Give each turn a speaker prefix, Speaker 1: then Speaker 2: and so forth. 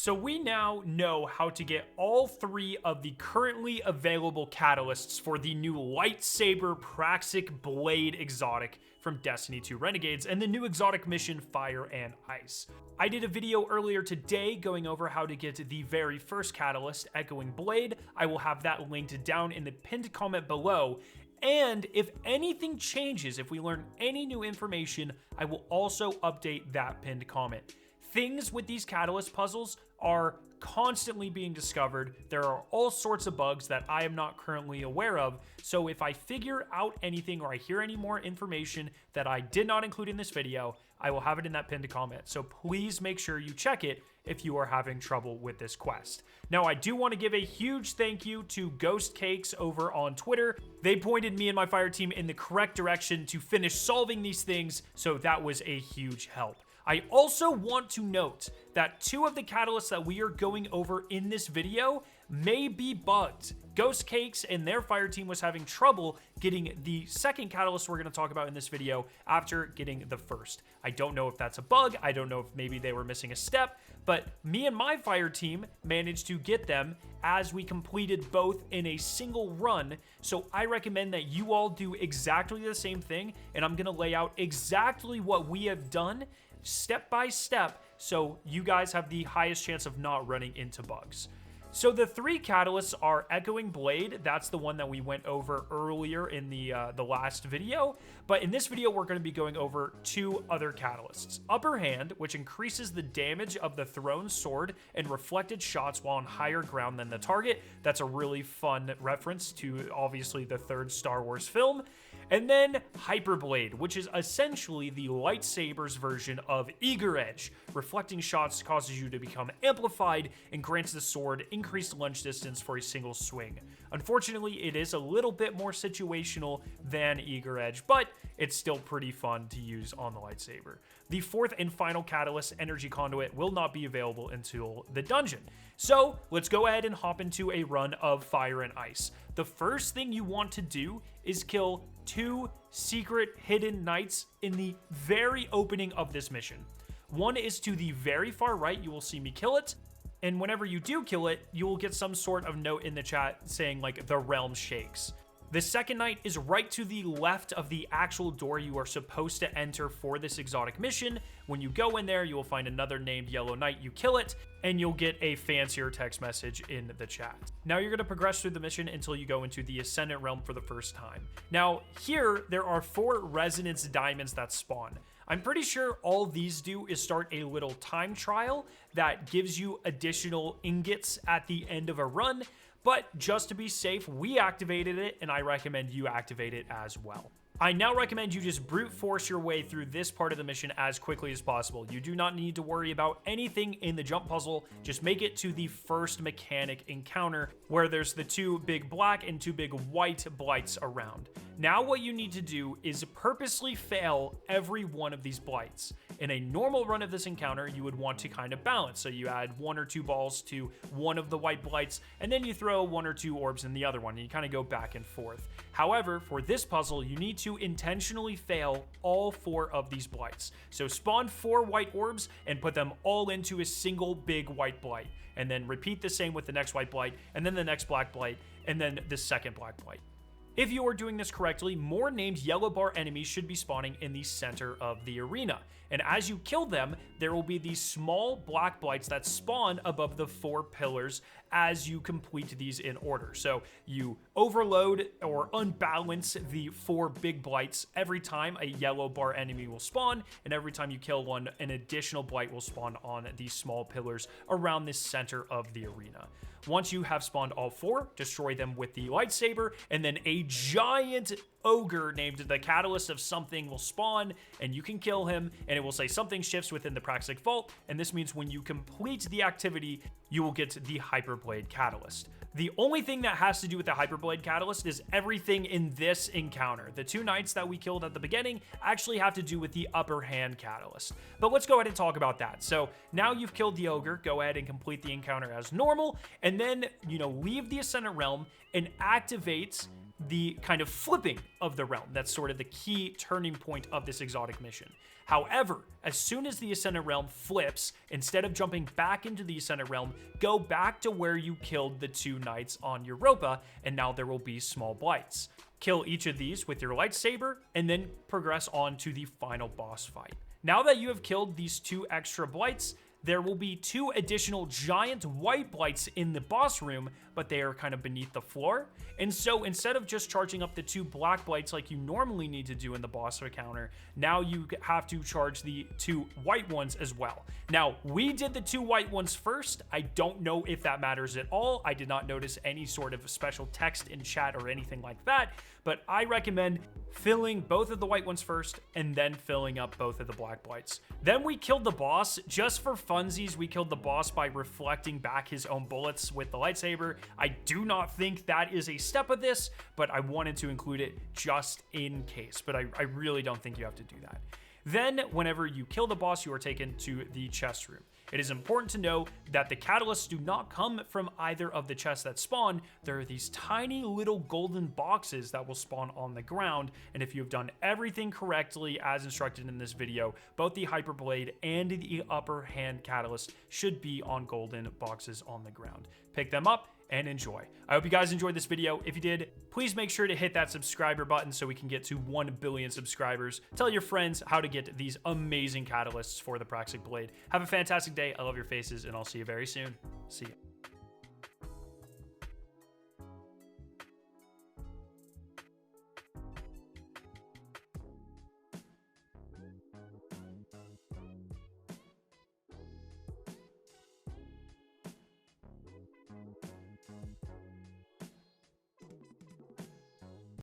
Speaker 1: So we now know how to get all 3 of the currently available catalysts for the new Lightsaber Praxic Blade exotic from Destiny 2 Renegades and the new exotic mission Fire and Ice. I did a video earlier today going over how to get the very first catalyst, Echoing Blade. I will have that linked down in the pinned comment below. And if anything changes, if we learn any new information, I will also update that pinned comment. Things with these catalyst puzzles are constantly being discovered. There are all sorts of bugs that I am not currently aware of. So if I figure out anything or I hear any more information that I did not include in this video, I will have it in that pinned comment. So please make sure you check it if you are having trouble with this quest. Now, I do want to give a huge thank you to Ghost Cakes over on Twitter. They pointed me and my fire team in the correct direction to finish solving these things, so that was a huge help. I also want to note that 2 of the catalysts that we are going over in this video may be bugged. Ghost Cakes and their fire team was having trouble getting the second catalyst we're going to talk about in this video after getting the first. I don't know if that's a bug. I don't know if maybe they were missing a step, but me and my fire team managed to get them as we completed both in a single run. So I recommend that you all do exactly the same thing, and I'm going to lay out exactly what we have done step by step, so you guys have the highest chance of not running into bugs. So the 3 catalysts are Echoing Blade. That's the one that we went over earlier in the last video. But in this video, we're going to be going over 2 other catalysts. Upper Hand, which increases the damage of the thrown sword and reflected shots while on higher ground than the target. That's a really fun reference to, obviously, the 3rd Star Wars film. And then Hyperblade, which is essentially the lightsaber's version of Eager Edge. Reflecting shots causes you to become amplified and grants the sword increased lunge distance for a single swing. Unfortunately, it is a little bit more situational than Eager Edge, but it's still pretty fun to use on the lightsaber. The 4th and final catalyst, Energy Conduit, will not be available until the dungeon. So let's go ahead and hop into a run of Fire and Ice. The first thing you want to do is kill 2 secret hidden knights in the very opening of this mission. One is to the very far right. You will see me kill it. And whenever you do kill it, you will get some sort of note in the chat saying like the realm shakes. The second knight is right to the left of the actual door you are supposed to enter for this exotic mission. When you go in there, you will find another named Yellow Knight. You kill it, and you'll get a fancier text message in the chat. Now you're going to progress through the mission until you go into the Ascendant Realm for the first time. Now here, there are 4 Resonance Diamonds that spawn. I'm pretty sure all these do is start a little time trial that gives you additional ingots at the end of a run. But just to be safe, we activated it, and I recommend you activate it as well. I now recommend you just brute force your way through this part of the mission as quickly as possible. You do not need to worry about anything in the jump puzzle. Just make it to the first mechanic encounter where there's the 2 big black and 2 big white blights around. Now what you need to do is purposely fail every one of these blights. In a normal run of this encounter, you would want to kind of balance. So you add 1 or 2 balls to one of the white blights, and then you throw 1 or 2 orbs in the other one, and you kind of go back and forth. However, for this puzzle, you need to intentionally fail all 4 of these blights. So spawn 4 white orbs and put them all into a single big white blight. And then repeat the same with the next white blight, and then the next black blight, and then the second black blight. If you are doing this correctly, more named yellow bar enemies should be spawning in the center of the arena. And as you kill them, there will be these small black blights that spawn above the 4 pillars as you complete these in order. So you overload or unbalance the 4 big blights every time a yellow bar enemy will spawn, and every time you kill one, an additional blight will spawn on these small pillars around the center of the arena. Once you have spawned all 4, destroy them with the lightsaber, and then a giant ogre named the Catalyst of Something will spawn, and you can kill him, and it will say something shifts within the Praxic Vault, and this means when you complete the activity, you will get the Hyperblade Catalyst. The only thing that has to do with the Hyperblade Catalyst is everything in this encounter. The 2 knights that we killed at the beginning actually have to do with the Upper Hand Catalyst. But let's go ahead and talk about that. So now you've killed the ogre, go ahead and complete the encounter as normal, and then, leave the Ascendant Realm and activate the kind of flipping of the realm. That's sort of the key turning point of this exotic mission. However, as soon as the Ascendant Realm flips, instead of jumping back into the Ascendant Realm, go back to where you killed the 2 knights on Europa, and now there will be small blights. Kill each of these with your lightsaber, and then progress on to the final boss fight. Now that you have killed these 2 extra blights, there will be 2 additional giant white blights in the boss room, but they are kind of beneath the floor. And so instead of just charging up the 2 black blights like you normally need to do in the boss encounter, now you have to charge the 2 white ones as well. Now, we did the 2 white ones first. I don't know if that matters at all. I did not notice any sort of special text in chat or anything like that, but I recommend filling both of the white ones first and then filling up both of the black blights. Then we killed the boss. Just for funsies, we killed the boss by reflecting back his own bullets with the lightsaber. I do not think that is a step of this, but I wanted to include it just in case, but I really don't think you have to do that. Then, whenever you kill the boss, you are taken to the chest room. It is important to know that the catalysts do not come from either of the chests that spawn. There are these tiny little golden boxes that will spawn on the ground, and if you have done everything correctly as instructed in this video, both the Hyperblade and the upper hand catalyst should be on golden boxes on the ground. Pick them up and enjoy. I hope you guys enjoyed this video. If you did, please make sure to hit that subscriber button so we can get to 1 billion subscribers. Tell your friends how to get these amazing catalysts for the Praxic Blade. Have a fantastic day. I love your faces, and I'll see you very soon. See you.